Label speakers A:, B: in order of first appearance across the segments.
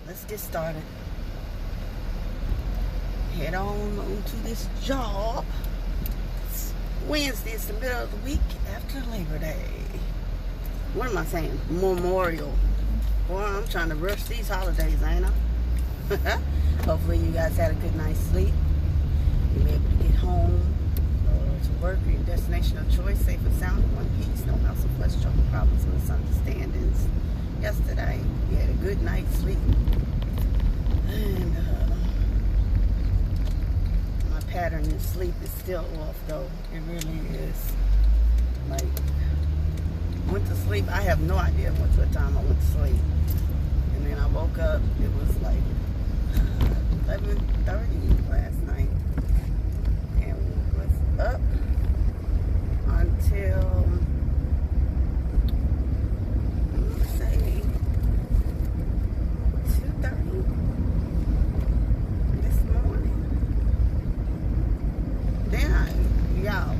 A: let's get started. Head on to this job. It's Wednesday, it's the middle of the week after Labor Day. What am I saying? Memorial. Boy, I'm trying to rush these holidays, ain't I? Hopefully you guys had a good night's sleep. You'll be able to get home to work or your destination of choice, safe and sound in one piece. No hassle, fuss, trouble, problems, misunderstandings. Yesterday, you had a good night's sleep. And my pattern in sleep is still off, though. It really is. Like, went to sleep. I have no idea what time I went to sleep. And then I woke up. It was like 11:30 last night. And was up until, let's say, 2:30 this morning. Then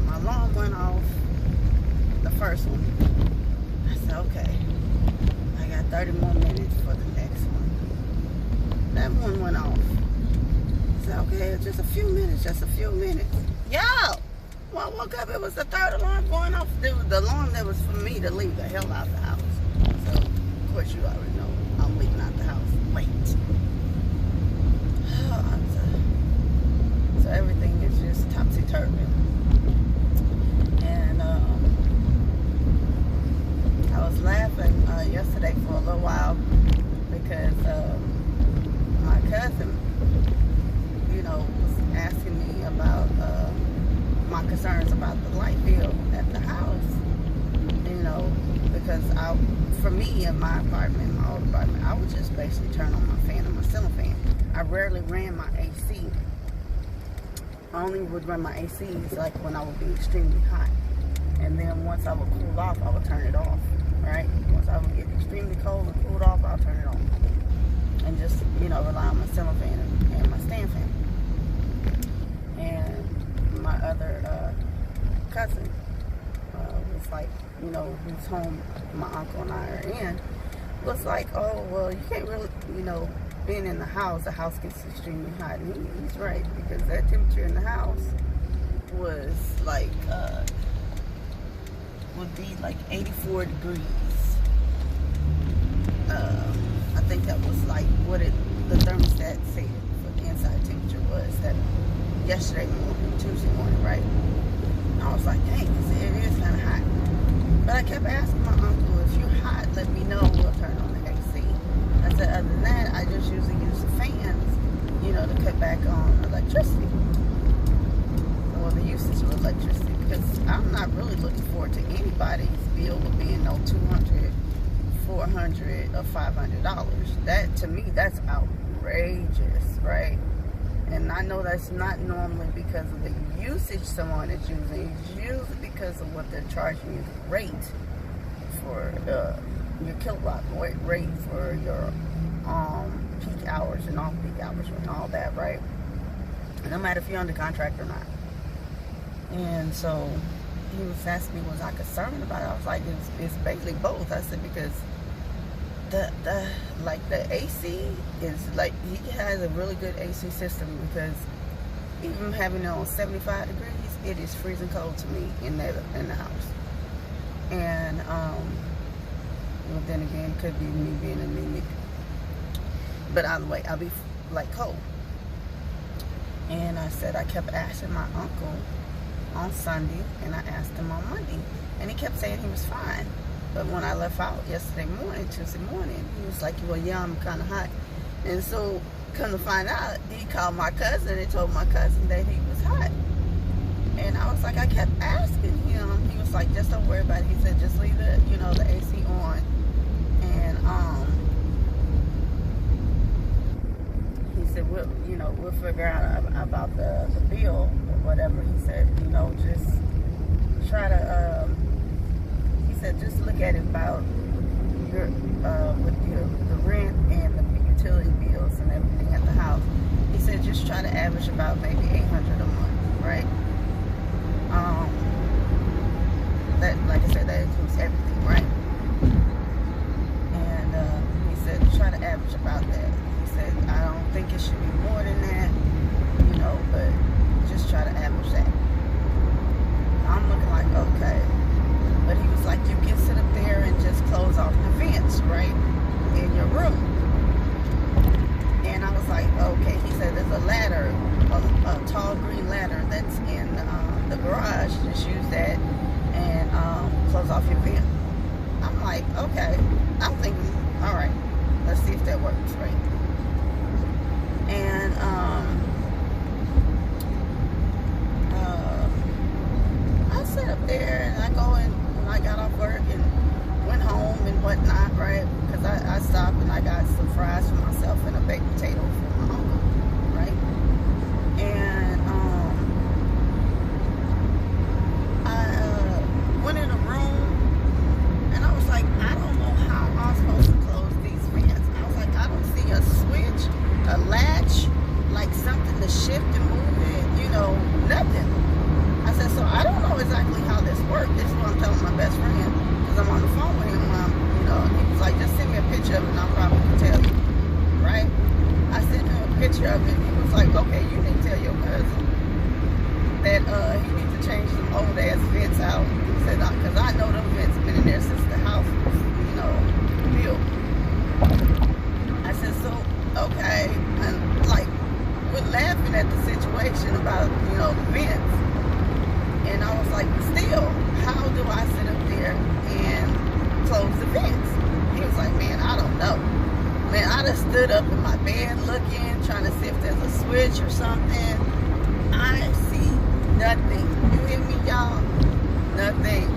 A: my alarm went off, the first one. I said, okay, I got 30 more minutes for the next one. That one went off. I said, okay, just a few minutes. Yo! When I woke up, it was the third alarm going off. It was the alarm that was for me to leave the hell out the house. So, of course, you already know I'm leaving out the house late. So everything is just topsy-turvy. And I was laughing yesterday for a little while because my cousin, was asking me about my concerns about the light bill at the house. Because for me in my apartment, my old apartment, I would just basically turn on my fan and my ceiling fan. I rarely ran my AC. I only would run my ACs like when I would be extremely hot. And then once I would cool off, I would turn it off, right? Once I would get extremely cold and cooled off, I'll turn it on. And just, rely on my ceiling fan and my stand fan. And my other cousin was like, who's home, my uncle and I are in, was like, oh, well, you can't really, being in the house gets extremely hot. And he's right, because that temperature in the house was like, would be like 84 degrees. I think that was like what the thermostat said for the inside temperature was that yesterday morning, Tuesday morning, right? And I was like, dang, it is kind of hot. But I kept asking my uncle, if you're hot, let me know, we'll turn on the AC. I said, other than that, I just usually use the fans, to cut back on electricity. Or the usage of electricity. Because I'm not really looking forward to anybody's bill being no $200, $400, or $500. That, to me, that's outrageous, right? And I know that's not normally because of the usage someone is using. It's usually because of what they're charging you the rate for your kilowatt rate for your peak hours and off-peak hours and all that, right? No matter if you're under contract or not. And so he was asking me, was I concerned about it? I was like, it's basically both. I said, because the AC is like, he has a really good AC system, because even having it on 75 degrees, it is freezing cold to me in the house. And well, then again, it could be me being anemic. But either way, I'll be like cold. And I said, I kept asking my uncle on Sunday, and I asked him on Monday, and he kept saying he was fine. But when I left out yesterday morning, Tuesday morning, he was like, well, yeah, I'm kind of hot. And so, come to find out, he called my cousin and told my cousin that he was hot. And I was like, I kept asking him. He was like, just don't worry about it. He said, just leave the, the AC on. And he said, we'll figure out about the bill or whatever. He said, just try to, he said, just look at it about your, with the rent and the utility bills and everything at the house. He said, just try to average about maybe $800 a month, right? That, like I said, that includes everything, right? And he said, try to average about that. said, I don't think it should be more than that, you know, but just try to average that. I'm looking like, okay. But he was like, you can sit up there and just close off the vents, right, in your room. And I was like, okay. He said there's a ladder, a tall green ladder that's in the garage. Just use that and close off your vent. I'm like, okay. I'm thinking, all right, let's see if that works, right? And I sat up there and I go and when I got off work and went home and whatnot, right? Because I stopped and I got some fries for myself and a baked potato for my uncle, right? And I went in a room and I was like, I don't know how I'm supposed to close these vents. I was like, I don't see a switch, a latch, like something to shift and move it, you know, nothing. I said, so I don't know exactly how this works. This is what I'm telling my best friend, because I'm on the phone with him. You know, he was like, just send me a picture of it and I'll probably tell you, right? I sent him a picture of it. He was like, okay, you need to tell your cousin that he needs to change some old ass vents out. He said, because I know them vents been in there since the house was, you know, built. I said, so, okay. And like, we're laughing at the situation about, you know, the vents. And I was like, still, how do I sit up there and close the vents? He was like, man, I don't know. Man, I just stood up in my bed looking, trying to see if there's a switch or something. I see nothing. You hear me, y'all? Nothing.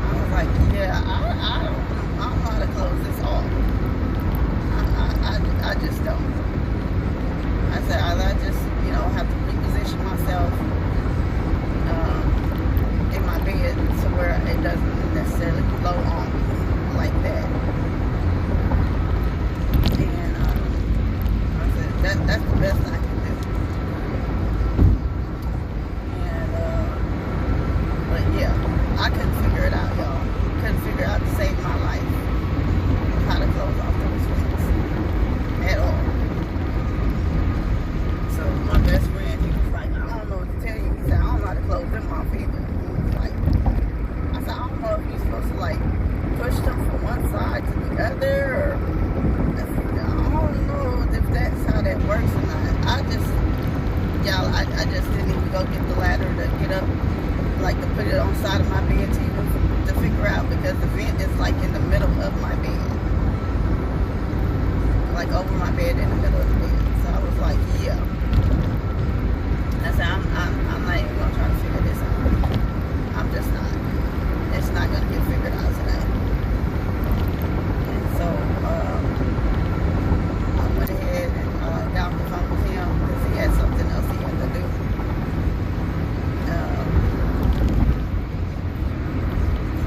A: I was like, yeah, I don't know how to close this off. I just don't. I said, I just, you know, have to reposition myself in my bed to where it doesn't necessarily blow on me like that. And I said, that's the best I can do. And but yeah, I couldn't figure it out, y'all. Couldn't figure out to save my life how to close off those vents at all. So my best friend, he was like, I don't know what to tell you. He said, I don't know how to close them off either. I said, I don't know if you're supposed to like push them from one side to the other, or I don't know if that's how that works or not. I just didn't even go get the ladder to get up, like to put it on the side of my bed to even to figure out, because the vent is like in the middle of my bed, like over my bed in the middle of the bed. So I was like, yeah. I said, I'm not even gonna try to figure this out. I'm just not. It's not gonna get figured out today. And so I went ahead and got off the phone with him because he had something else he had to do.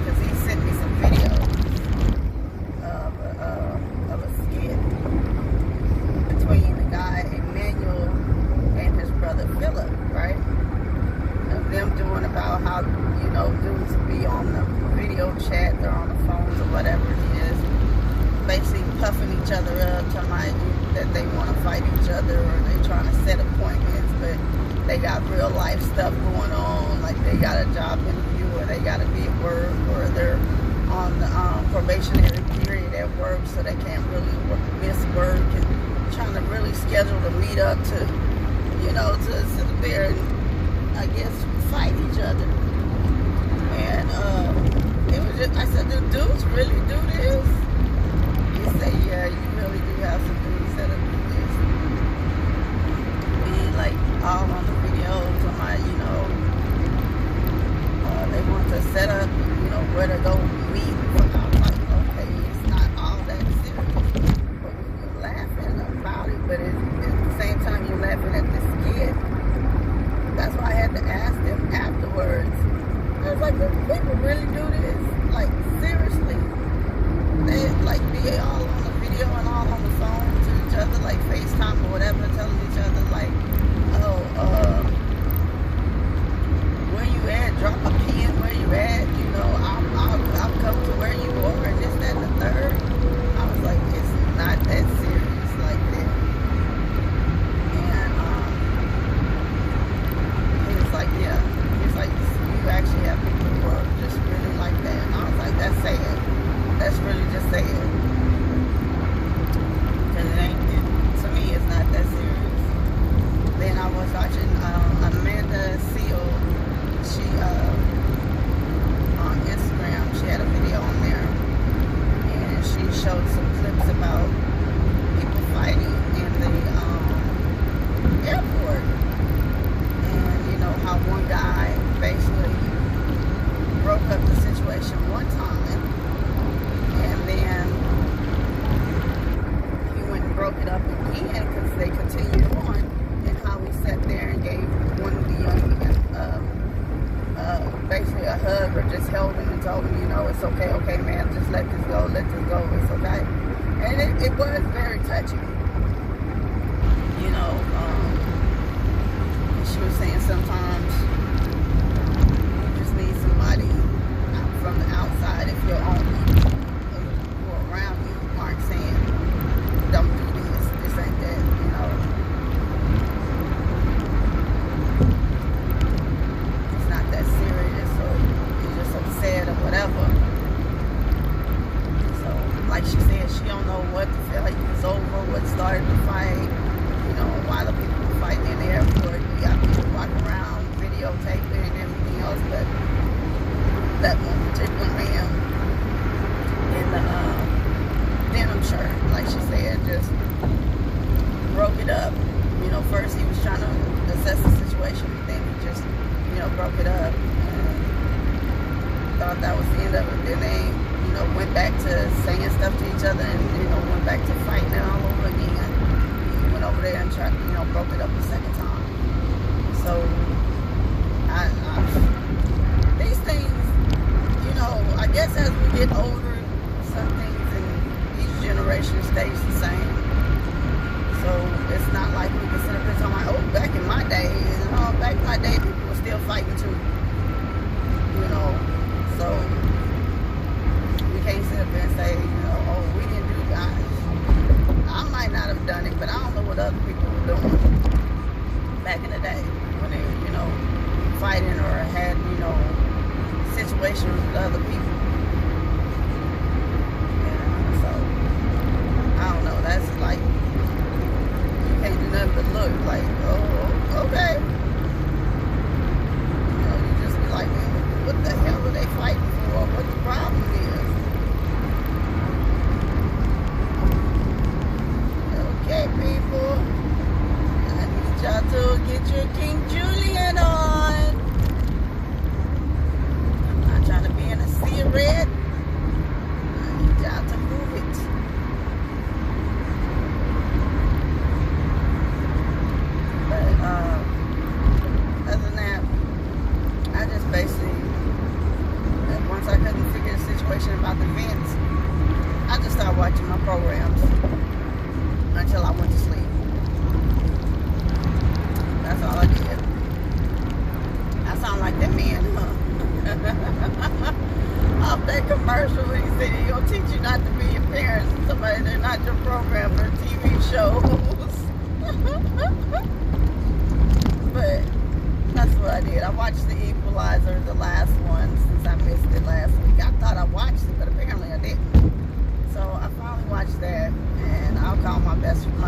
A: Because he sent me some videos of a skit between the guy Emmanuel and his brother Philip, right? Of them doing about how, you know, dudes be on the video chat or on the phones or whatever it is, basically puffing each other up, telling that they want to fight each other, or they trying to set appointments, but they got real life stuff going on, like they got a job interview, or they got to be at work, or they're on the probationary period at work, so they can't really miss work, and trying to really schedule to meet up to, you know, to sit there and, I guess, fight each other. And it was just, I said, do dudes really do this? He said, yeah, you really do have some dudes that do this. Be like all on the videos, on my, you know, they want to set up, you know, where to go meet. But I was like, okay, it's not all that serious. But you're laughing about it, but at the same time you're laughing at the skit. That's why I had to ask them afterwards. I was like, do people really do this? Like, seriously? They, like, be all on the video and all on the phone to each other, like FaceTime or whatever, telling each other, like, oh, where you at? Drop a pin where you at? You know, I'll come to where you are, and this, that, and the third. I was like, it's not that serious. Like, said. Because to me, it's not that serious. Then I was watching Amanda Seal. She, on Instagram, she had a video on there. And she showed some clips about people fighting in the airport. And, you know, how one guy basically broke up the situation one time, and then he went and broke it up again because they continued on, and how he sat there and gave one of the young men basically a hug, or just held him and told him, you know, it's okay man, just let this go, it's okay. And it was very touching, you know. She was saying sometimes you just need somebody from the outside, if your own people who are around you aren't saying, don't do this ain't that, you know. It's not that serious, or you're just upset or whatever. So, like she said, she don't know what the fight was over, what started the fight, you know, why the people were fighting in the airport. You got people walking around, videotaping and everything else, but that one particular man in the denim shirt, like she said, just broke it up. You know, first he was trying to assess the situation, and then he just, you know, broke it up and thought that was the end of it. Then they, you know, went back to saying stuff to each other, and, you know, went back to fighting it all over again. He went over there and tried, you know, broke it up a second time. So these things, you know, I guess as we get older, some things in each generation stays the same. So it's not like we can sit up and talk about, oh, back in my day, you know, back in my day, people were still fighting too. You know, so we can't sit up there and say, you know, oh, we didn't do that. I might not have done it, but I don't know what other people were doing back in the day when they, you know, fighting or had, you know, situations with other people. Yeah, so I don't know. That's like, you can't do nothing but look like, oh, okay. You know, you just be like, man, what the hell are they fighting for? What the problem is? Okay, people, I need y'all to get your King Julian on. Trying to be in a sea of red. I need y'all to move it. But other than that, I just basically, once I couldn't figure the situation about the vents, I just started watching my programs until I went to sleep. That's all I did. I sound like that man, huh? Off that commercial when he said he'll teach you not to be your parents. Somebody, they're not your program, they're TV shows. But that's what I did. I watched The Equalizer, the last one, since I missed it last week. I thought I watched it, but apparently I didn't. So I finally watched that, and I'll call my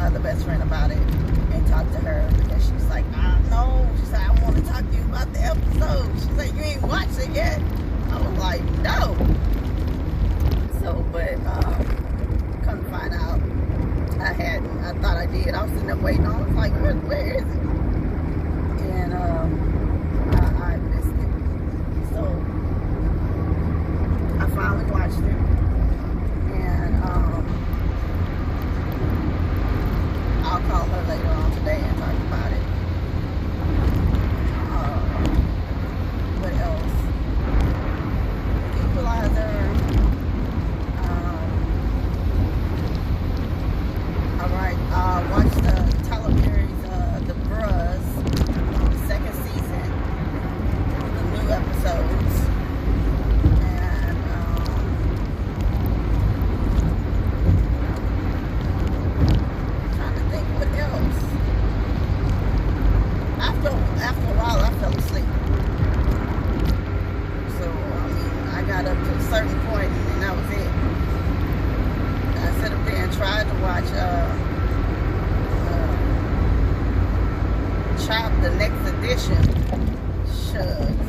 A: other best friend about it and talk to her, because she's like, I don't know. She said, I want to talk to you about the episode. She's like, you ain't watched it yet? I was like, no. So, but come to find out, I hadn't. I thought I did. I was sitting there waiting on it. I was like, where is it? And I missed it. So I finally watched it. And I'll call her later on today and talk about it. What else? Equalizer. Alright, watch the Tyler Perry's The Bro. Chop the next edition. Shucks.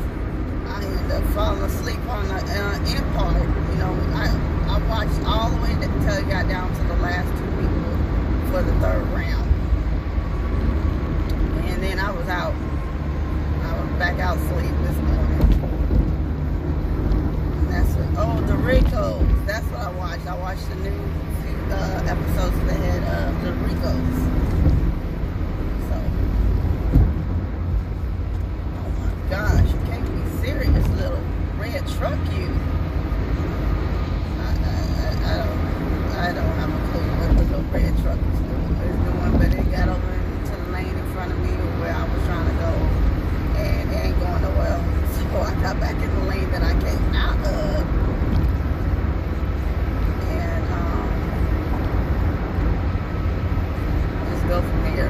A: I ended up falling asleep on the end part. You know, I watched all the way until it got down to the last two people for the third round. And then I was out. I was back out asleep this morning. And that's what, the Ricos. That's what I watched. I watched the new few episodes they had of the Ricos. So, oh my gosh, you can't be serious, little red truck you. I don't have a clue what the little red truck is doing, but it got over into the lane in front of me where I was trying to go, and it ain't going nowhere. So I got back in the lane that I came out of, and just go from here.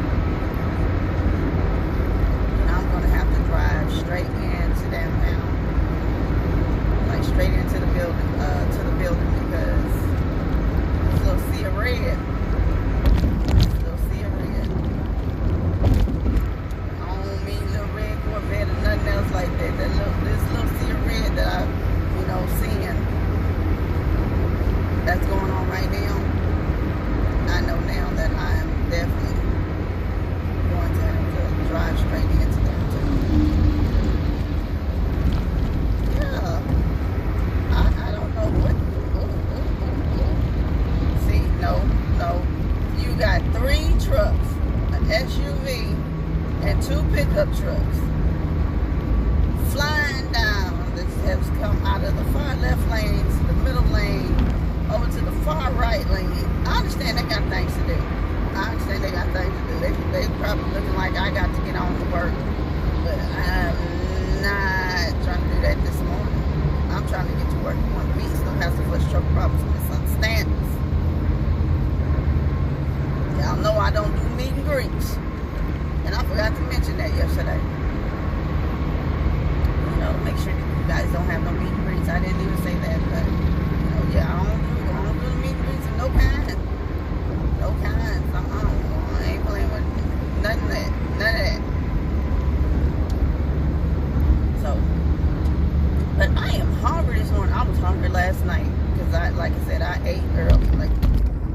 A: And I'm gonna have to drive straight into downtown, like straight into the building, because this little sea of red. Nothing else like that. This little sea of red that I, seeing that's going on right now. I know now that I am definitely going to have to drive straight into downtown. Yeah, I don't know what. See, no, you got 3 trucks, an SUV, and 2 pickup trucks flying down. This has come out of the far left lane to the middle lane over to the far right lane. I understand they got things to do. They probably looking like I got to get on to work, but I'm not trying to do that this morning. I'm trying to get to work in 1 piece. Don't have so much trouble problems and misunderstandings. Y'all know I don't do meet and greets, and I forgot to mention that yesterday. Make sure you guys don't have no meet and greets. I didn't even say that, but yeah, I don't do the meet and greets of no kind. No kind. I ain't playing with none of that. So, but I am hungry this morning. I was hungry last night because like I said, I ate early. Like,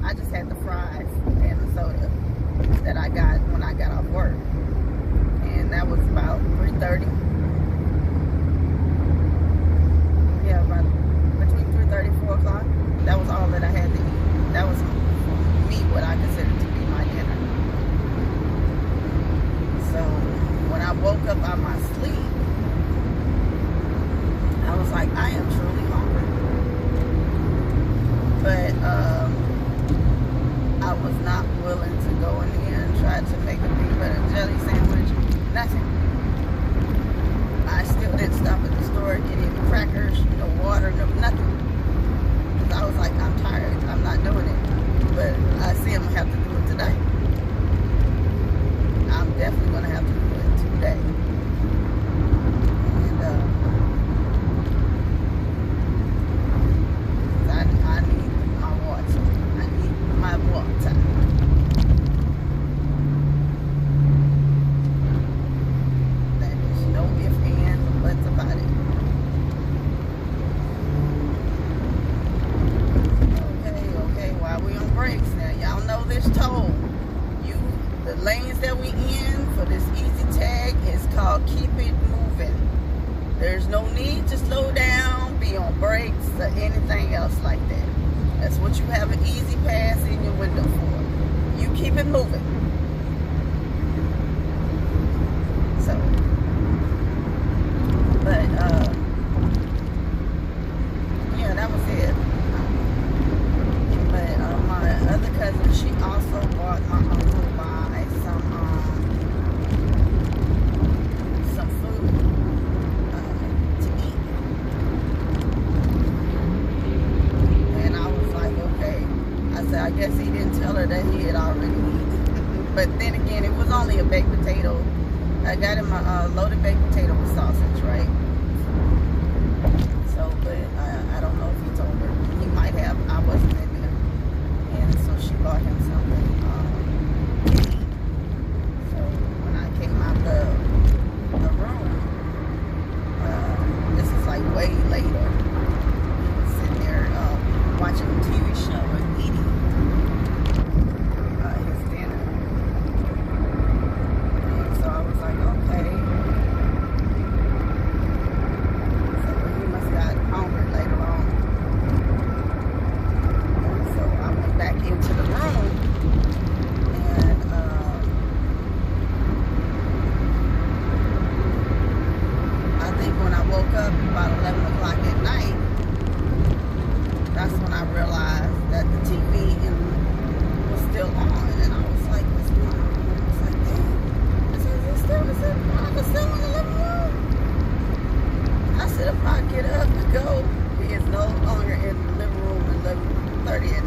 A: I just had the fries and the soda that I got when I got off work, and that was about 3:30. Yeah, about between 3:30 and 4 o'clock. That was all that I had to eat. That was me, what I considered to be my dinner. So when I woke up out of my sleep, I was like, I am truly hungry. But I was not willing to go in there and try to make a peanut butter and jelly sandwich. Nothing. I still didn't stop at the store, get any crackers, water, nothing. Because I was like, I'm tired. I'm not doing it. But I see I'm going to have to do it today. I'm definitely going to have to do it today. And I need my water. I need my water. About it. Okay, while we on breaks now, y'all know this toll. The lanes that we in for this easy tag is called Keep It Moving. There's no need to slow down, be on brakes, or anything else like that. That's what you have an easy pass in your window for. You keep it moving. So, but yeah, that was it. But my other cousin, she also bought my uncle by some food to eat, and I was like, okay. I said, I guess he didn't tell her that he had already eaten. But then again, it was only a baked potato. I got him a loaded baked potato with sausage, right? So, but I don't know if he told her. He might have. I wasn't in there. And so she bought him something.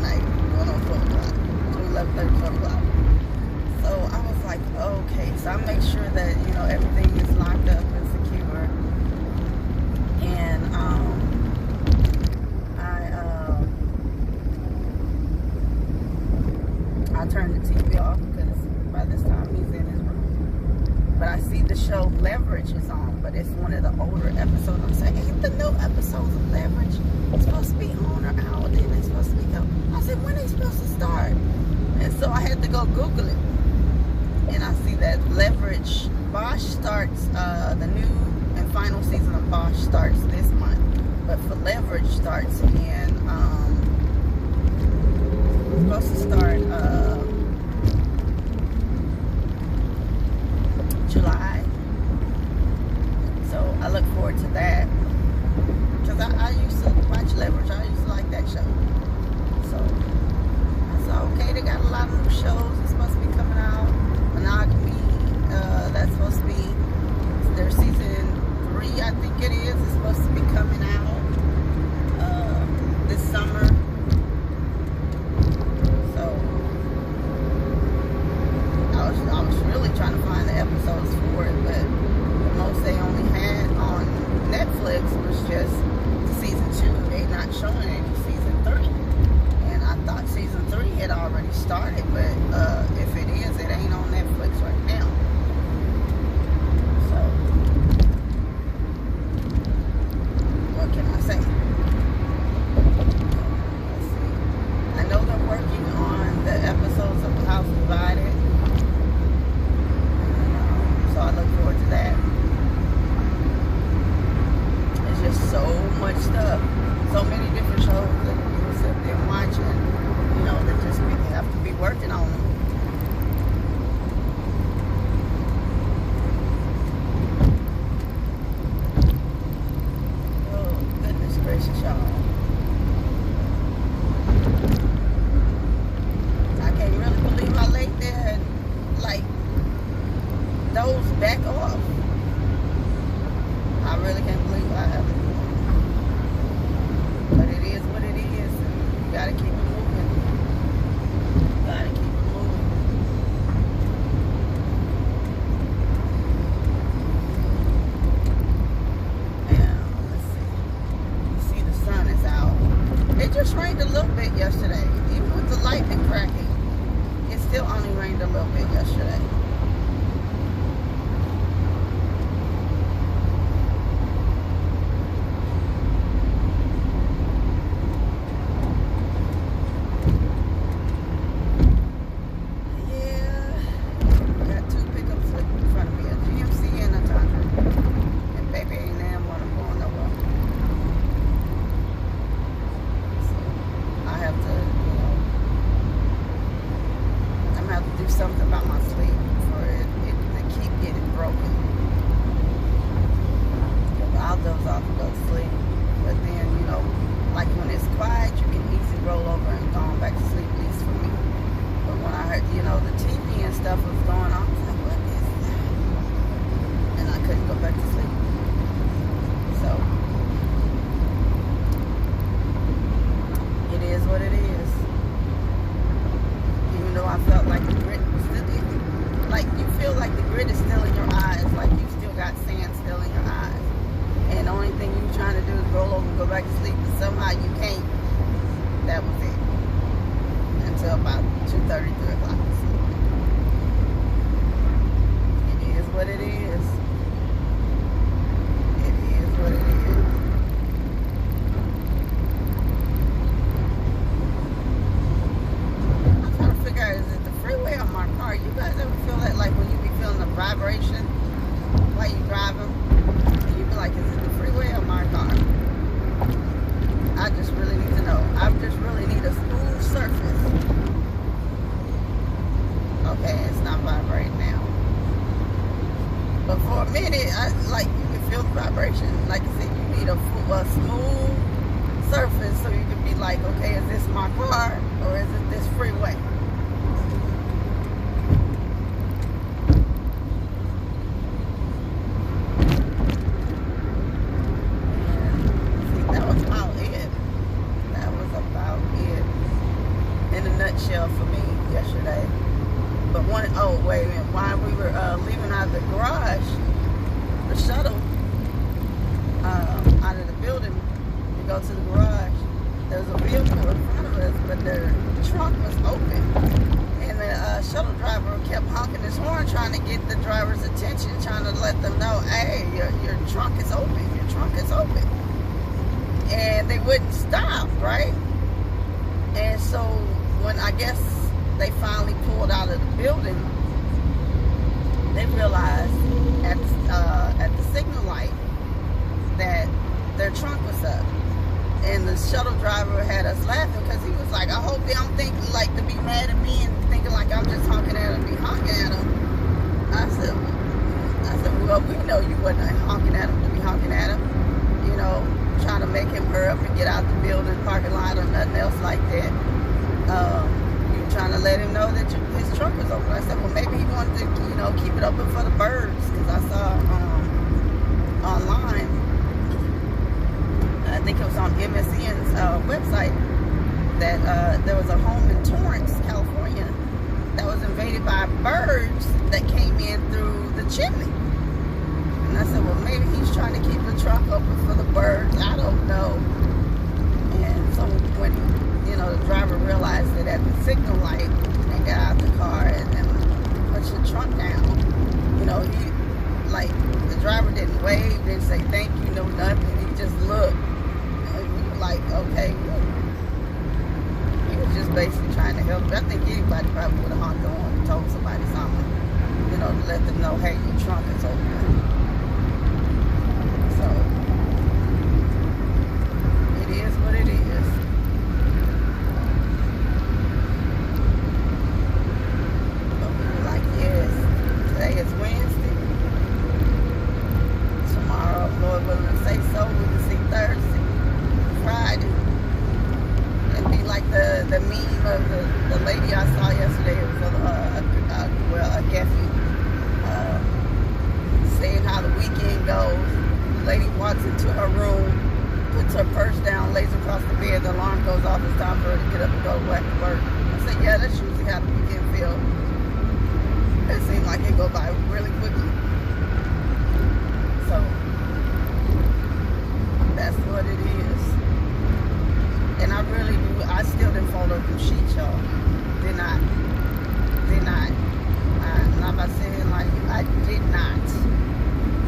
A: night, going on 12 o'clock, to 11:30, 12 o'clock. So I was like, okay. So I make sure that, you know, everything is locked up and secure. And I turned the TV off because by this time he's in his room. But I see the show Leverage is on, but it's one of the older episodes. I'm saying, ain't the new episodes of Leverage supposed to be on or out? Then they supposed to be go. I said, when are they supposed to start? And so I had to go Google it. And I see that Leverage, Bosch starts, the new and final season of Bosch starts this month. But for Leverage starts in, supposed to start July. So I look forward to that. Because I used to watch Leverage. I used to like that show. So I said, okay, they got a lot of new shows. It's supposed to be coming out. Monogamy, that's supposed to be their season 3, I think it is. It's supposed to be coming out this summer. So I was really trying to find the episodes for it, but the most they only had on Netflix was just season 2. They not showing any season 3. And I thought season 3 had already started, but if it is, it ain't on Netflix right now. So what can I say? Let's see. I know they're working on the episodes of House Divided. So I look forward to that. It's just so much stuff. So many different shows that people sit there and watch, and you know, they have to be working on them. Oh, goodness gracious, y'all. I can't really believe I laid there and, like, those back off. I really can't believe I have it. But it is what it is. You gotta keep it moving. You gotta keep it moving. Now, let's see. You see the sun is out. It just rained a little bit yesterday. Even with the lightning cracking, it still only rained a little bit yesterday. Something about my sleep for it to keep getting broken. I'll doze off and go to sleep, but then, you know, like when it's quiet, you can easily roll over and go on back to sleep, at least for me. But when I heard, you know, the TV and stuff was going on, I was like, what is that? And I couldn't go back to sleep. So it is what it is. Even though I felt like the grit was still in you. Like you feel like the grit is still in your eyes, like you still got sand still in your eyes. And the only thing you're trying to do is roll over and go back to sleep, but somehow you can't. That was it. Until about 2:30, 3 o'clock. It is what it is. It is what it is. Is it the freeway or my car? You guys ever feel that, like when you be feeling the vibration while you driving? And you be like, is it the freeway or my car? I just really need to know. I just really need a smooth surface. Okay, it's not vibrating now. But for a minute, you can feel the vibration. Like I said, you need a smooth surface so you can be like, okay, is this my car or is it this freeway? nutshell for me yesterday. But wait a minute, while we were leaving out of the garage, the shuttle out of the building to go to the garage, there was a vehicle in front of us, but their trunk was open. And the shuttle driver kept honking his horn, trying to get the driver's attention, trying to let them know, hey, your trunk is open, your trunk is open. And they wouldn't stop, right? And so when I guess they finally pulled out of the building, they realized at the signal light that their trunk was up. And the shuttle driver had us laughing because he was like, I hope they don't think like to be mad at me and thinking like I'm just honking at them, be honking at them. I said, well, we know you wasn't honking at him to be honking at him. You know, trying to make him hurry up and get out the building, parking lot, or nothing else like that. You were trying to let him know that his truck was open. I said, well, maybe he wanted to, you know, keep it open for the birds, because I saw online, I think it was on MSN's website, that there was a home in Torrance, California, that was invaded by birds that came in through the chimney. And I said, well, maybe he's trying to keep the truck open for the birds. I don't know. And so when, you know, the driver realized it at the signal light and got out the car and put your trunk down, you know, the driver didn't wave, didn't say thank you, no nothing. He just looked. And we were like, okay. He was just basically trying to help. I think anybody probably would have honked on and told somebody something, you know, to let them know, hey, your trunk is open. So, it is what it is. But we were like, yes, today is Wednesday. Tomorrow, Lord willing, say so, we can see Thursday, Friday. It'd be like the meme of the lady I saw yesterday. It was a Geffy, saying how the weekend goes. Lady walks into her room, puts her purse down, lays across the bed, the alarm goes off, it's time for her to get up and go back to work. I said, yeah, that's usually how the weekend feels. It seems like it go by really quickly. So, that's what it is. And I really do, I still didn't fold up them sheets, y'all. Did not. I'm not about saying like, I did not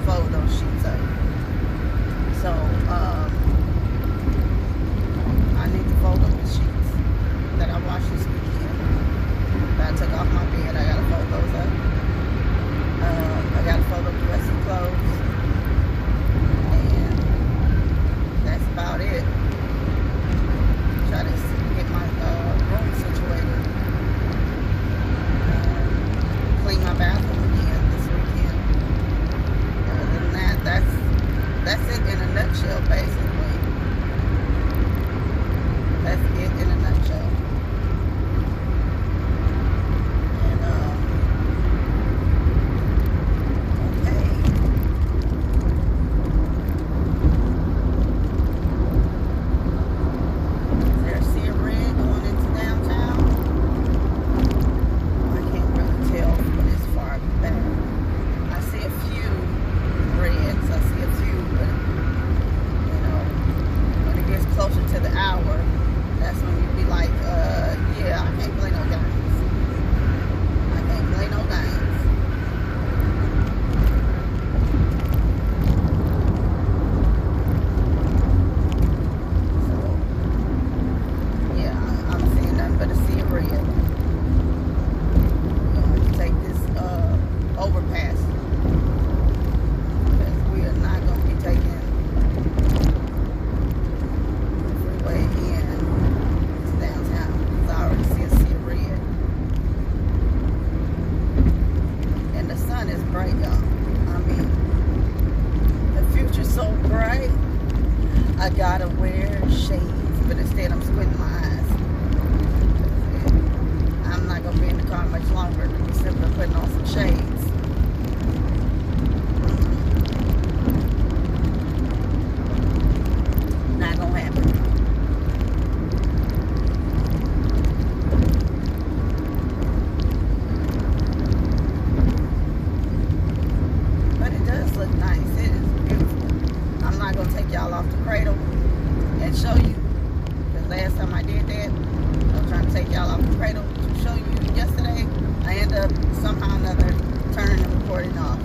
A: fold those sheets up. So, I need to fold up the sheets that I washed this weekend. That I took off my bed. I gotta fold those up. I gotta fold up the rest of the clothes. And that's about it. Try to get my room situated. Clean my bathroom again this weekend. Other than that, that's it in a nutshell, basically. That's it in a nutshell. And, okay. Is there a sea of red going into downtown? I can't really tell from this far back. I see a few reds. I see a few, but you know, when it gets closer to the hour, that's when you be like, yeah, I can't play no games. I can't play no games. So, yeah, I'm seeing nothing but a sea of red. We're going to take this overpass. We are not going to be taking the freeway in to downtown, because I already see a sea of red. And the sun is bright, y'all. I mean, the future's so bright, I gotta wear shades, but instead I'm squinting my eyes. I'm not going to be in the car much longer than be simply putting on some shades. Not gonna happen. cradle to show you yesterday, I ended up somehow or another turning the recording off.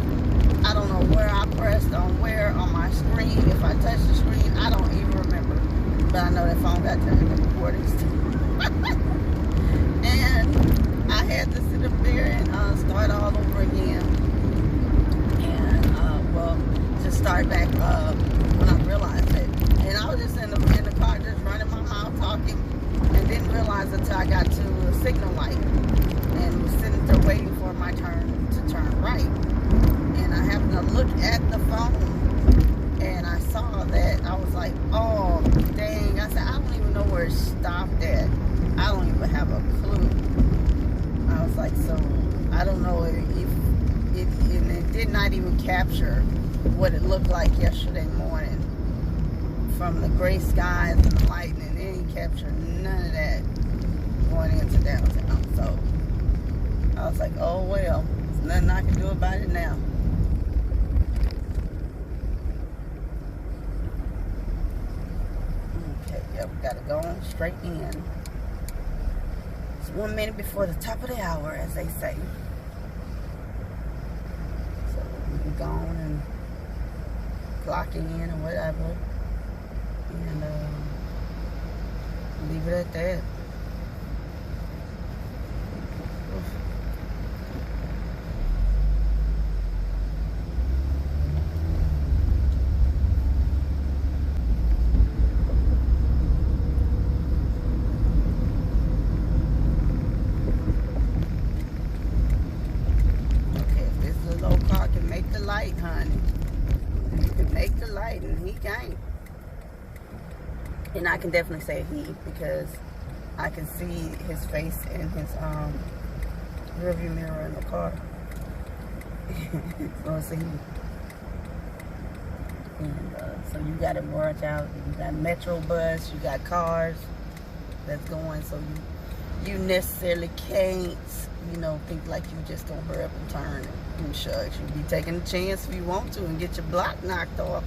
A: I don't know where I pressed on where on my screen. If I touched the screen, I don't even remember. But I know that phone got turned to recordings too. And I had to sit up there and start all over again. And, well, just start back when I realized it. And I was just in the car just running my mouth talking and didn't realize until I got to a signal light and was sitting there waiting for my turn to turn right. And I happened to look at the phone and I saw that. I was like, oh, dang. I said, I don't even know where it stopped at. I don't even have a clue. I was like, so I don't know if it did not even capture what it looked like yesterday morning from the gray skies and the lightning. It didn't capture none of that going into downtown. So I was like, oh well, there's nothing I can do about it now. Okay, yeah, we gotta go on straight in. It's 1 minute before the top of the hour, as they say. So we can go on and clock in or whatever. And leave it at that. Okay, if this little car can make the light, honey, you can make the light, and he can't. And I can definitely say he, because I can see his face in his rearview mirror in the car. So it's a he. And so you got to watch out. You got Metro bus, you got cars that's going, so you necessarily can't, you know, think like you just gonna hurry up and turn and shucks. You be taking a chance if you want to and get your block knocked off.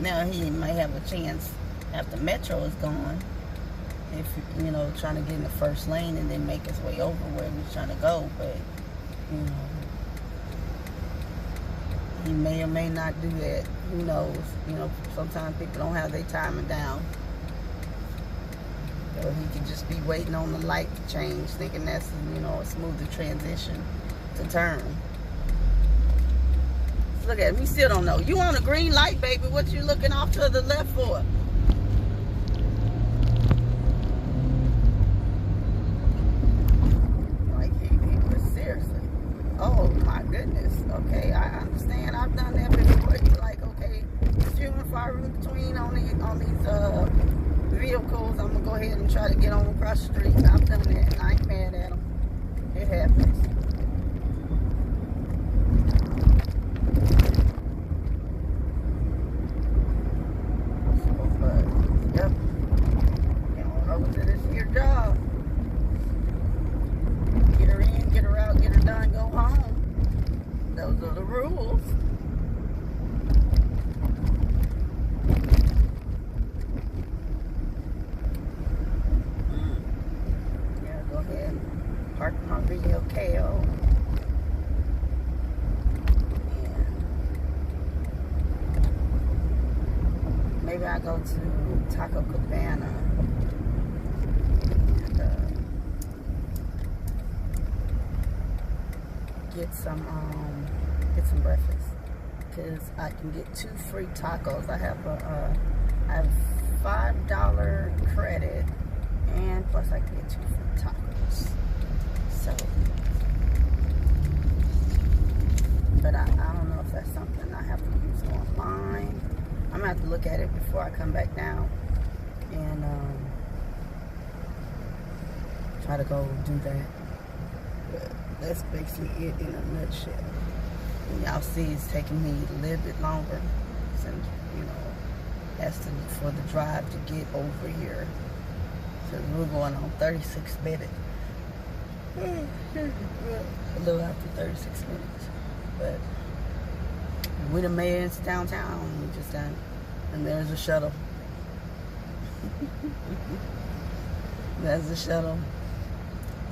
A: Now he might have a chance after Metro is gone, if you know, trying to get in the first lane and then make his way over where he's trying to go. But you know, he may or may not do that. Who knows? You know, sometimes people don't have their timing down. So he could just be waiting on the light to change, thinking that's, you know, a smoother transition to turn. Look at him. He still don't know. You on a green light, baby. What you looking off to the left for? Like, he was seriously. Oh, my goodness. Okay, I understand. I've done that before. You're like, okay, few and far in between on these vehicles. I'm going to go ahead and try to get on across the street. I've done that, and I ain't mad at them. It happens. Park my video KO. And maybe I go to Taco Cabana and get some breakfast, because I can get 2 free tacos. I have a $5 credit, and plus I can get 2 free tacos. So, but I don't know if that's something I have to use online. I'm gonna have to look at it before I come back down and try to go do that. But that's basically it in a nutshell. And y'all see it's taking me a little bit longer since, you know, for the drive to get over here. So we're going on 36 minutes. A little after 36 minutes. But we done made it into downtown. We just done, and there's a shuttle. That's the shuttle.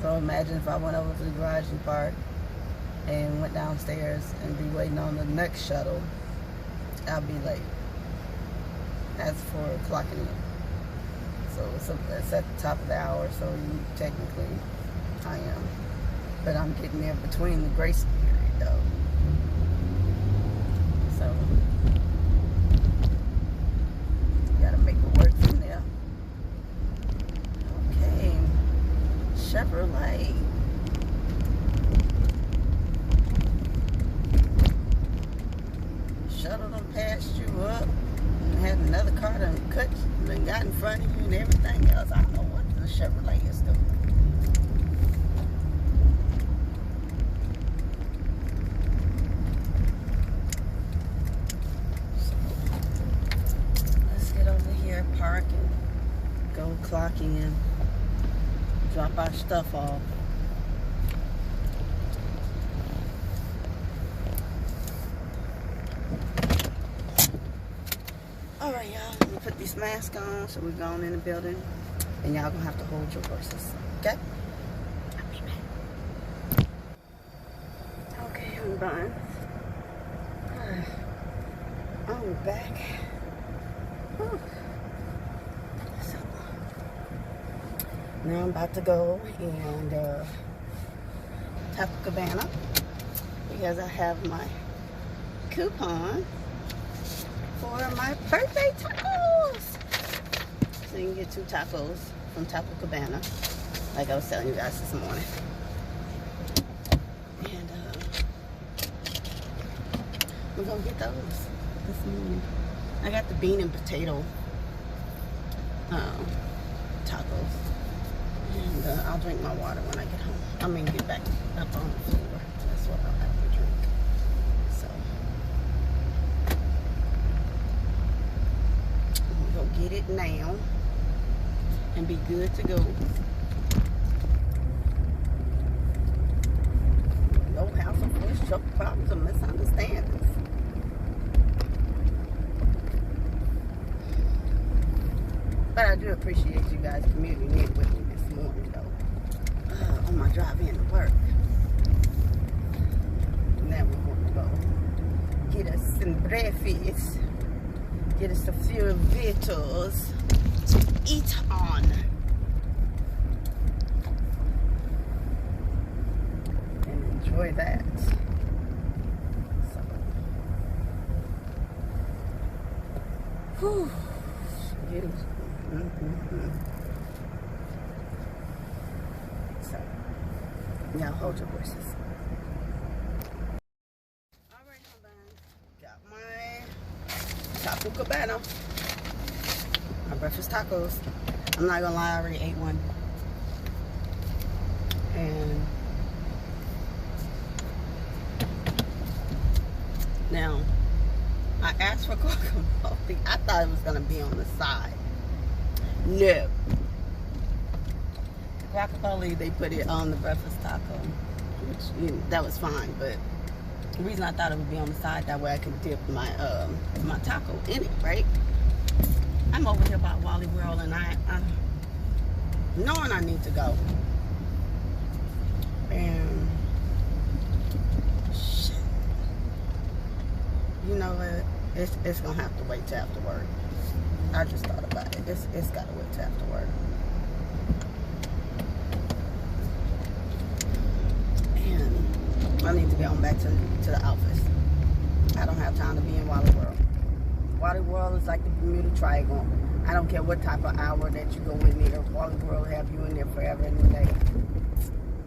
A: So imagine if I went over to the garage and parked and went downstairs and be waiting on the next shuttle, I'd be late. That's for clocking in. So it's at the top of the hour, so technically I am. But I'm getting there between the grace period though. So gotta make it work from there. Okay. Chevrolet. Shuttle done passed you up and had another car done cut and got in front of you and everything else. I don't know what the Chevrolet is doing. So, let's get over here, park and go clock in. Drop our stuff off. Alright, y'all, let me put this mask on so we're going in the building. And y'all gonna have to hold your horses. Okay? I'll be back. Okay, I'm done. I'm back. Whew. So now I'm about to go and Taco Cabana because I have my coupon for my birthday tacos. So you can get 2 tacos from Taco Cabana, like I was telling you guys this morning. And we're gonna get those this morning. I got the bean and potato tacos. And I'll drink my water when I get home. I mean, get back up on the floor. That's what I'll have to drink. So I'm gonna go get it now and be good to go. No house of voice, choke problems, or misunderstandings. But I do appreciate you guys commuting in with me this morning, though. On my drive in to work. Now we're going to go get us some breakfast. Get us a few victuals to eat on. And enjoy that. So. Whew. So, now hold your horses. Alright, got my Taco Cabana. My breakfast tacos. I'm not gonna lie, I already ate one. And now, I asked for guacamole. I thought it was gonna be on the side. No. The guacamole, they put it on the breakfast taco, which that was fine. But the reason I thought it would be on the side, that way I could dip my my taco in it, right? I'm over here by Wally World, and I knowing I need to go, and shit, you know what? It's gonna have to wait till after work. I just thought about it. It's gotta wait till after work. And I need to get on back to the office. I don't have time to be in Wally World. Wally World is like the Bermuda Triangle. I don't care what type of hour that you go in there. Wally World will have you in there forever and a day.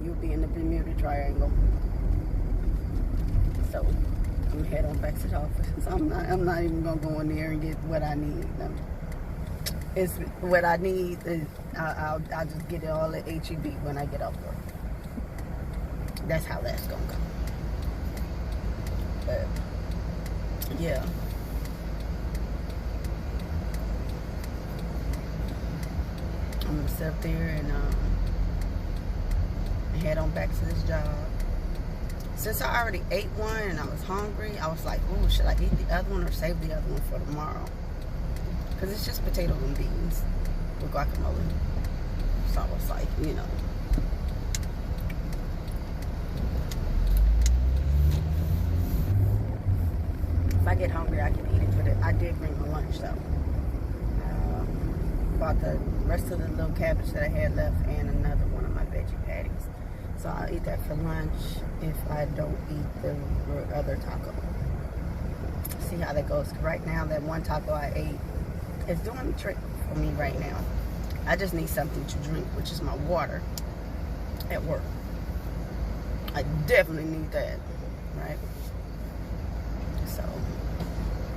A: You'll be in the Bermuda Triangle. So I'm gonna head on back to the office. I'm not even gonna go in there and get what I need. It's what I need. I'll just get it all at HEB when I get off work. That's how that's gonna go. But yeah. I'm gonna sit up there and head on back to this job. Since I already ate one and I was hungry, I was like, ooh, should I eat the other one or save the other one for tomorrow? Because it's just potatoes and beans with guacamole. So it's like, you know. If I get hungry, I can eat it. But I did bring my lunch, though. Bought the rest of the little cabbage that I had left and another one of my veggie patties. So I'll eat that for lunch if I don't eat the other taco. See how that goes. Right now, that one taco I ate is doing the trick for me right now. I just need something to drink, which is my water at work. I definitely need that, right? So,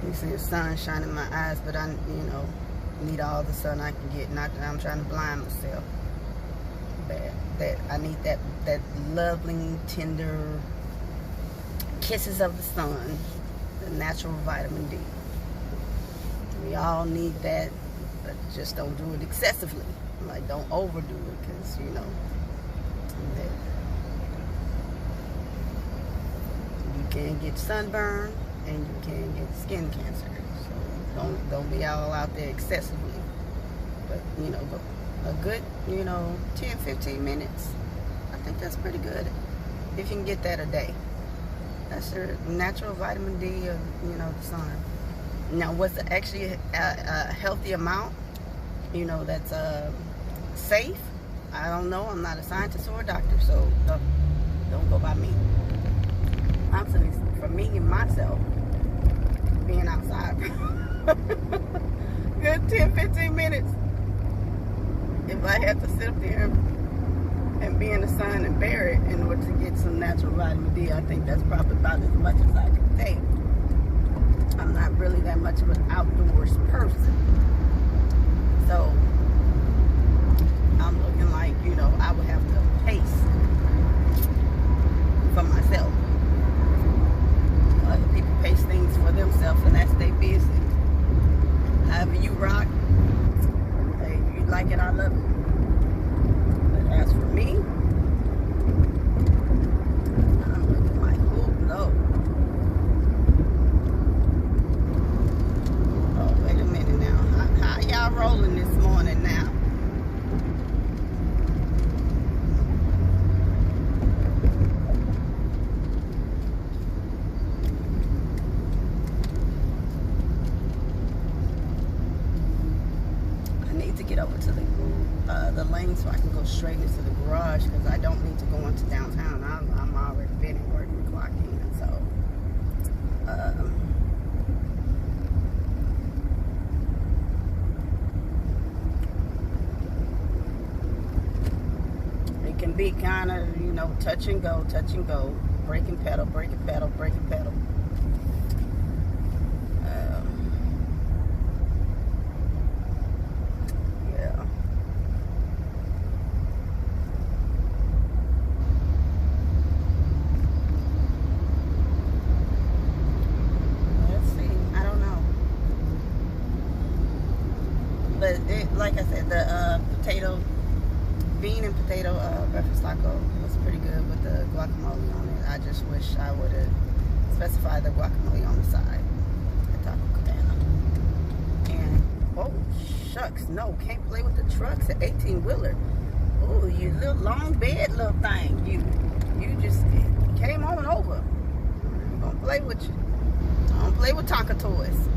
A: you see the sun shining in my eyes, but I, you know, need all the sun I can get. Not that I'm trying to blind myself. That I need that lovely, tender kisses of the sun, the natural vitamin D. We all need that, but just don't do it excessively. Like, don't overdo it, because, you know, you can get sunburn and you can get skin cancer. So don't be all out there excessively. But, you know, a good, you know, 10, 15 minutes, I think that's pretty good. If you can get that a day. That's your natural vitamin D of, you know, the sun. Now, what's actually a healthy amount, you know, that's safe? I don't know. I'm not a scientist or a doctor, so don't go by me. I'm saying for me and myself, being outside, good 10, 15 minutes. If I have to sit up there and be in the sun and bear it in order to get some natural vitamin D, I think that's probably about as much as I can take. I'm not really that much of an outdoors person. So, I'm looking like, you know, I would have to pace for myself. Other people pace things for themselves, and that's their business. However you rock, hey, if you like it, I love it. But as for me, I'm looking like, oh no. Oh, wait a minute now. How y'all rolling this morning now? Get over to the lane so I can go straight into the garage, because I don't need to go into downtown. I'm already been at work and clocked in, so it can be kind of, you know, touch and go, braking pedal, braking pedal, braking pedal. But like I said, the bean and potato breakfast taco was pretty good with the guacamole on it. I just wish I would have specified the guacamole on the side at Taco Cabana. And, oh, shucks, no, can't play with the trucks at 18-wheeler. Oh, you little long bed little thing. You just came on over. I'm gonna play with you. I don't play with Tonka toys.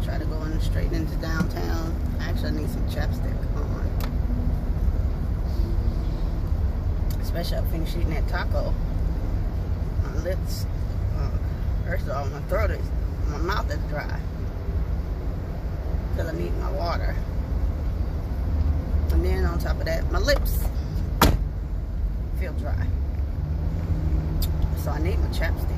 A: Try to go in straight into downtown. Actually, I need some chapstick on. Especially after finish eating that taco. My lips, first of all, my throat is, my mouth is dry. Because I'm eating my water. And then on top of that, my lips feel dry. So I need my chapstick.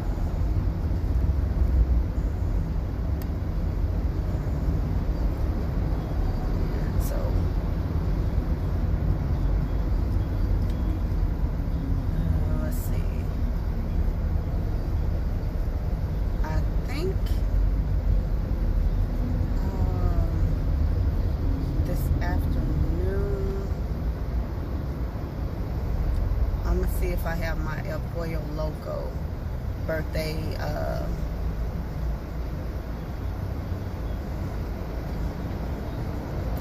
A: If I have my El Pollo Loco birthday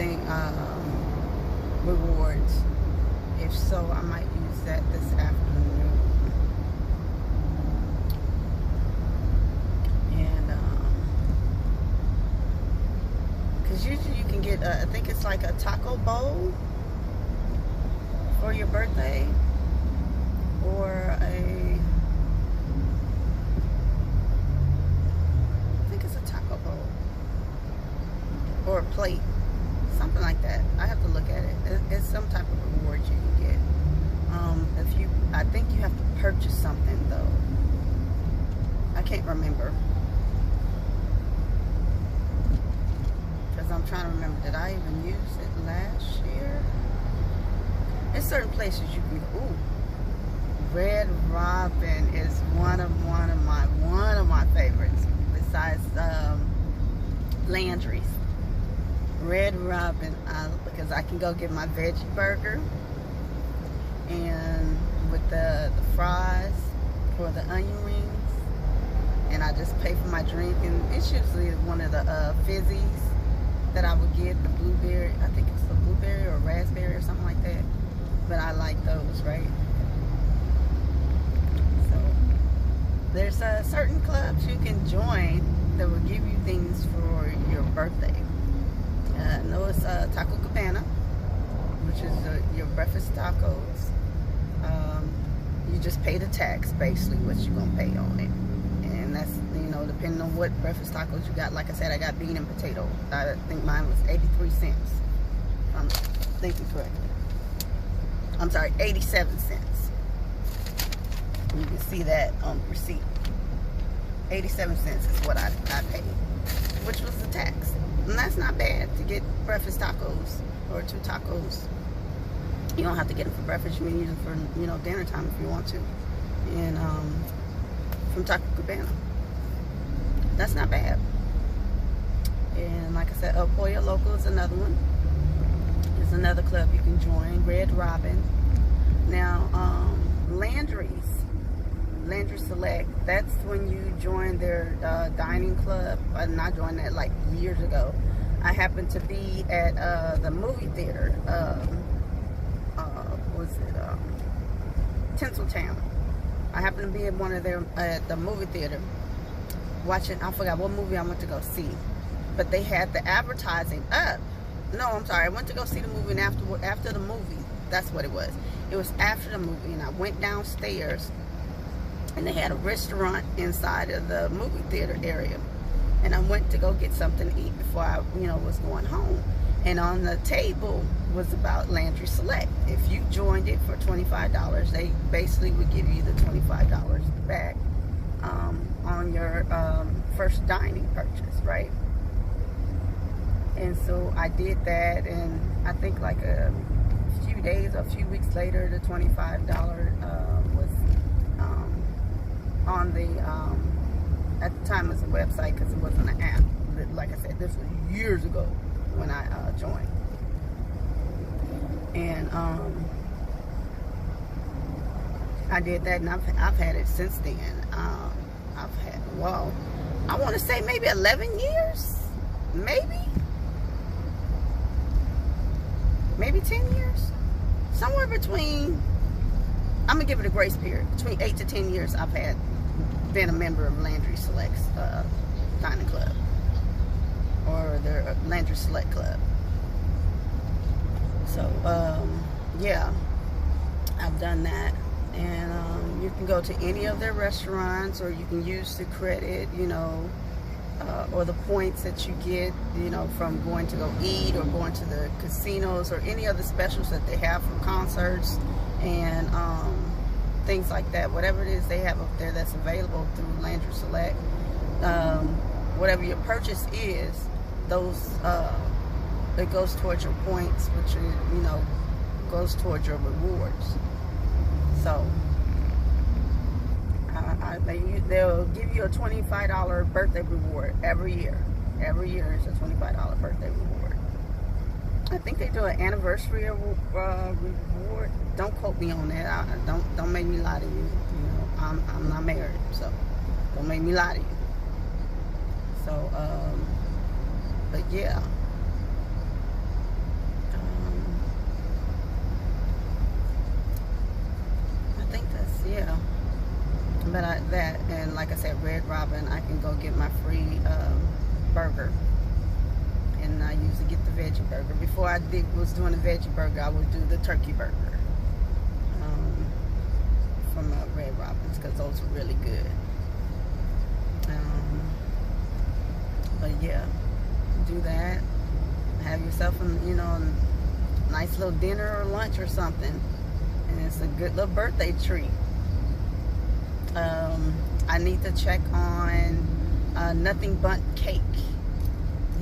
A: something rewards. If so, I might use that this afternoon. And because usually you can get I think it's like a taco bowl for your birthday, or I think it's a taco bowl or a plate, something like that. I have to look at it. It's some type of reward you can get. I think you have to purchase something though. I can't remember, because I'm trying to remember, did I even use it last year? There's certain places you can go. Ooh, Red Robin is one of my favorites besides Landry's. Red Robin, because I can go get my veggie burger and with the fries or the onion rings, and I just pay for my drink, and it's usually one of the fizzies that I would get, the blueberry, I think it's the blueberry or raspberry or something like that, but I like those, right? So there's certain clubs you can join that will give you things for your birthday. I know it's Taco Cabana, which is your breakfast tacos. You just pay the tax, basically, what you're going to pay on it. And that's, depending on what breakfast tacos you got. Like I said, I got bean and potato. I think mine was 83 cents. I'm thinking correctly. I'm sorry, 87 cents. You can see that on the receipt. 87 cents is what I paid, which was the tax. And that's not bad to get breakfast tacos or 2 tacos. You don't have to get them for breakfast. You can use them for, dinner time if you want to. And from Taco Cabana. That's not bad. And like I said, El Pollo Loco is another one. It's another club you can join. Red Robin. Now, Landry Select, that's when you join their dining club. I joined that like years ago. I happened to be at the movie theater. Tinseltown. I happened to be at one of their at the movie theater watching. I forgot what movie I went to go see, but they had the advertising up. No, I'm sorry. I went to go see the movie, and after the movie, that's what it was. It was after the movie, and I went downstairs, and they had a restaurant inside of the movie theater area, and I went to go get something to eat before I, was going home. And on the table was about Landry Select. If you joined it for $25, they basically would give you the $25 back on your first dining purchase, right? And so I did that, and I think like a few days or a few weeks later, the $25 was on the, at the time it was a website because it wasn't an app. Like I said, this was years ago when I joined. And I did that, and I've had it since then. I've had, well, I want to say maybe 11 years, maybe 10 years, somewhere between, I'm gonna give it a grace period, between 8 to 10 years I've been a member of Landry Select's dining club, or their Landry Select Club. So yeah, I've done that. And you can go to any of their restaurants, or you can use the credit, or the points that you get, from going to go eat or going to the casinos, or any other specials that they have for concerts and things like that. Whatever it is they have up there that's available through Landry Select, whatever your purchase is, those it goes towards your points, which goes towards your rewards. So they'll give you a $25 birthday reward every year. Every year is a $25 birthday reward. I think they do an anniversary reward. Don't quote me on that. Don't make me lie to you. I'm not married, so don't make me lie to you. So but yeah. But that, and like I said, Red Robin, I can go get my free burger. And I usually get the veggie burger. Before I was doing the veggie burger, I would do the turkey burger from Red Robin's, because those are really good. But yeah, do that. Have yourself a nice little dinner or lunch or something, and it's a good little birthday treat. I need to check on Nothing Bundt cake.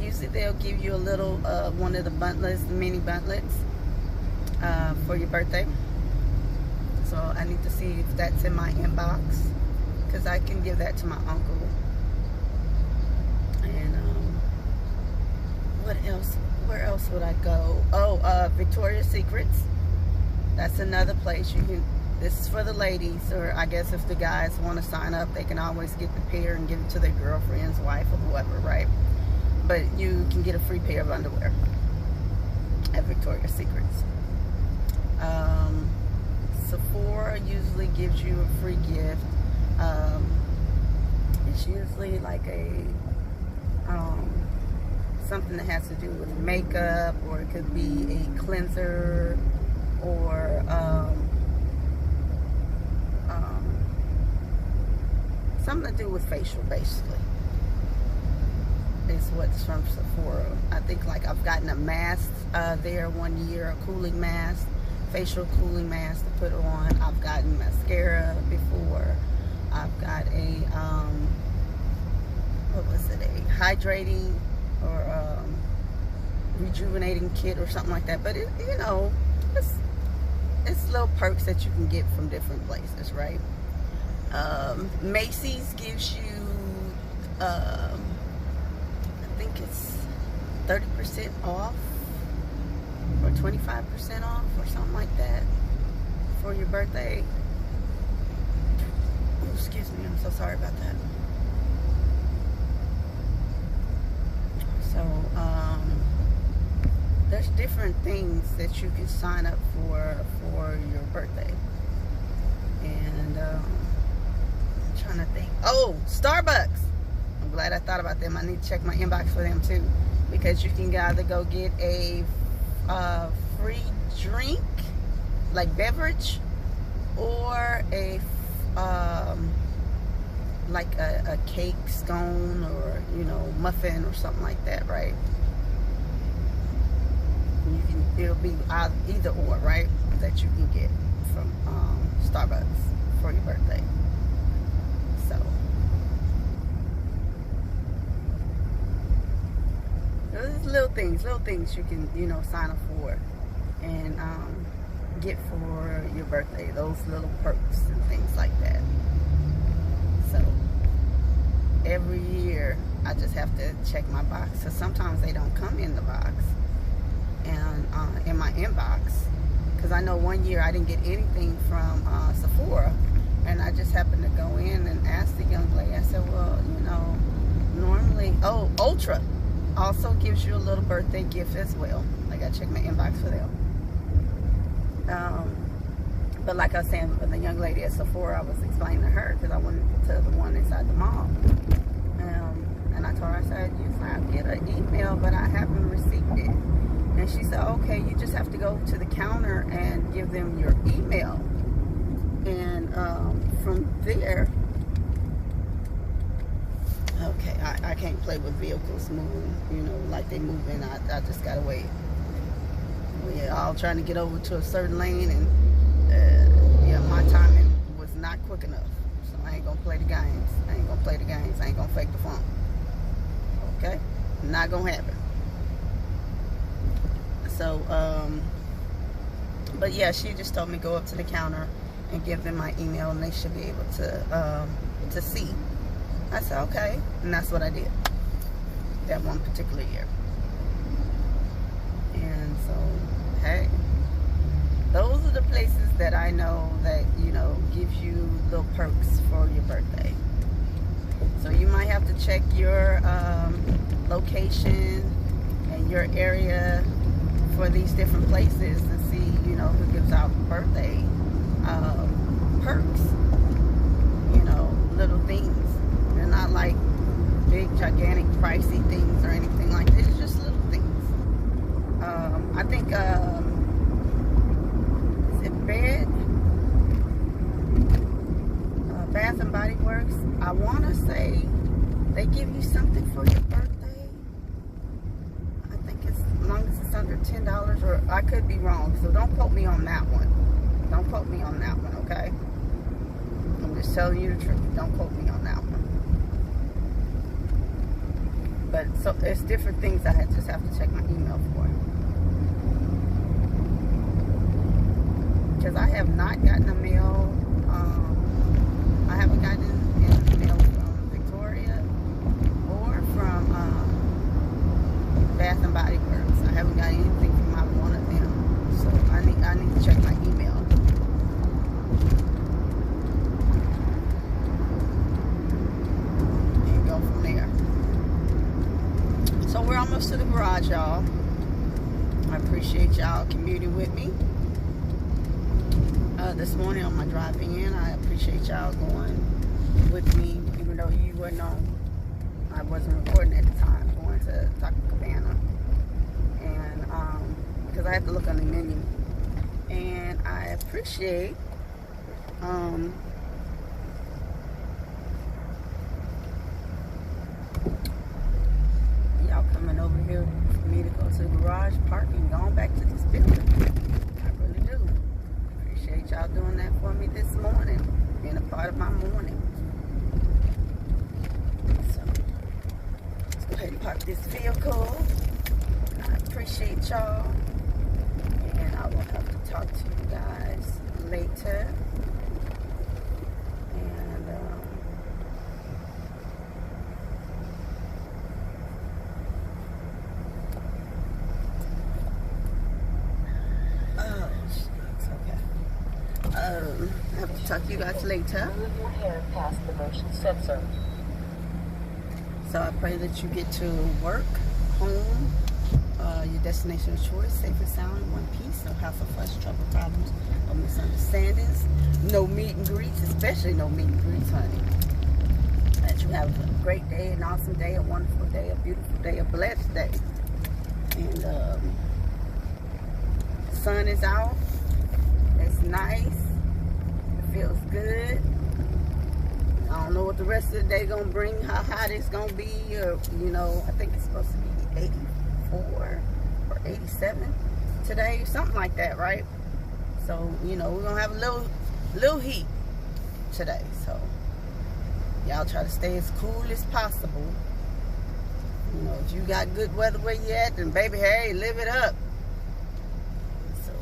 A: Usually they'll give you a little one of the buntlets, the mini buntlets, for your birthday. So I need to see if that's in my inbox, because I can give that to my uncle. And what else? Where else would I go? Oh, Victoria's Secrets. That's another place you can. This is for the ladies, or I guess if the guys want to sign up, they can always get the pair and give it to their girlfriend's wife or whoever, right? But you can get a free pair of underwear at Victoria's Secrets. Sephora usually gives you a free gift. It's usually like a something that has to do with makeup, or it could be a cleanser, or something to do with facial, basically, is what's from Sephora. I think like I've gotten a mask there one year, a cooling mask, facial cooling mask to put on. I've gotten mascara before. I've got a what was it, a hydrating or rejuvenating kit or something like that. But it, it's little perks that you can get from different places, right? Macy's gives you I think it's 30% off or 25% off or something like that for your birthday. Oh, excuse me, I'm so sorry about that. So there's different things that you can sign up for your birthday. And I'm trying to think. Oh, Starbucks. I'm glad I thought about them. I need to check my inbox for them too, because you can either go get a free drink, like beverage, or a like a cake, scone, or muffin or something like that, right? It'll be either or, right, that you can get from Starbucks for your birthday. So there's little things you can sign up for and get for your birthday, those little perks and things like that. So every year I just have to check my box, because sometimes they don't come in the box and in my inbox, because I know one year I didn't get anything from Sephora, and I just happened to go in and ask the young lady. I said, well, normally, Ultra also gives you a little birthday gift as well. I gotta check my inbox for them. But like I was saying, with the young lady at Sephora, I was explaining to her, because I went to the one inside the mall, and I told her, I said, usually I get an email, but I haven't received it. And she said, okay, you just have to go to the counter and give them your email. And from there, okay, I can't play with vehicles moving, like they move in. I just gotta wait. We're all trying to get over to a certain lane, and yeah, my timing was not quick enough. So I ain't gonna play the games. I ain't gonna fake the funk. Okay? Not gonna happen. So, but yeah, she just told me go up to the counter and give them my email, and they should be able to see. I said, okay, and that's what I did that one particular year. And so, hey, those are the places that I know that gives you little perks for your birthday. So you might have to check your location and your area for these different places and see who gives out birthday perks. you know, little things. They're not like big, gigantic, pricey things or anything like that. It's just little things. I think, is it Bath and Body Works? I want to say they give you something for your birthday. I think it's, as long as it's under $10, or I could be wrong, so don't quote me on that one. Don't quote me on that one, okay? I'm just telling you the truth. Don't quote me on that one. But so there's different things I just have to check my email for. Because I have not gotten a mail. I haven't gotten any mail from Victoria or from Bath and Body Works. I haven't got anything from either one of them. So I need to check my email. And go from there. So we're almost to the garage, y'all. I appreciate y'all commuting with me. This morning on my drive in, I appreciate y'all going with me, even though you weren't on. I wasn't recording at the time, going to Taco Cabana, and because I have to look on the menu, and I appreciate y'all coming over here for me to go to the garage, parking, going back to this building. I really do. Appreciate y'all doing that for me this morning, being a part of my morning. So let's go ahead and park this vehicle. I appreciate y'all, and I will have to talk to you guys later. And I have to talk to you guys later.
B: Move your hand past the motion sensor.
A: So I pray that you get to work, home, your destination of choice, safe and sound, in one piece, no hassle, fuss, trouble, problems, no misunderstandings, no meet and greets, especially no meet and greets, honey. That you have a great day, an awesome day, a wonderful day, a beautiful day, a blessed day. And the sun is out. It's nice. It feels good. I don't know what the rest of the day gonna bring, how hot it's gonna be, or you know, I think it's supposed to be 84 or 87 today, something like that, right? So, you know, we're gonna have a little heat today. So y'all try to stay as cool as possible. You know, if you got good weather where you at, then baby, hey, live it up. So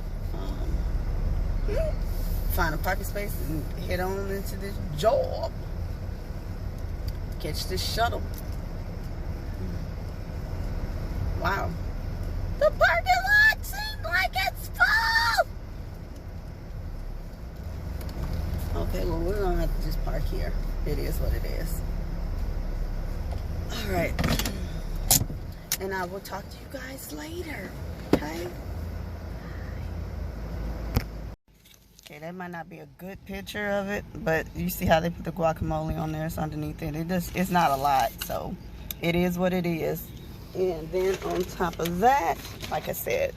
A: find a parking space and head on into this job. Catch this shuttle. Wow. The parking lot seems like it's full. Okay, well, we're gonna have to just park here. It is what it is. All right. And I will talk to you guys later. Okay? Okay, that might not be a good picture of it, but you see how they put the guacamole on there? It's underneath it. It's not a lot, so it is what it is. And then on top of that, like I said,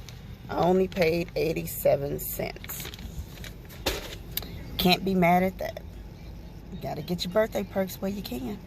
A: I only paid 87 cents. Can't be mad at that. You gotta get your birthday perks where you can.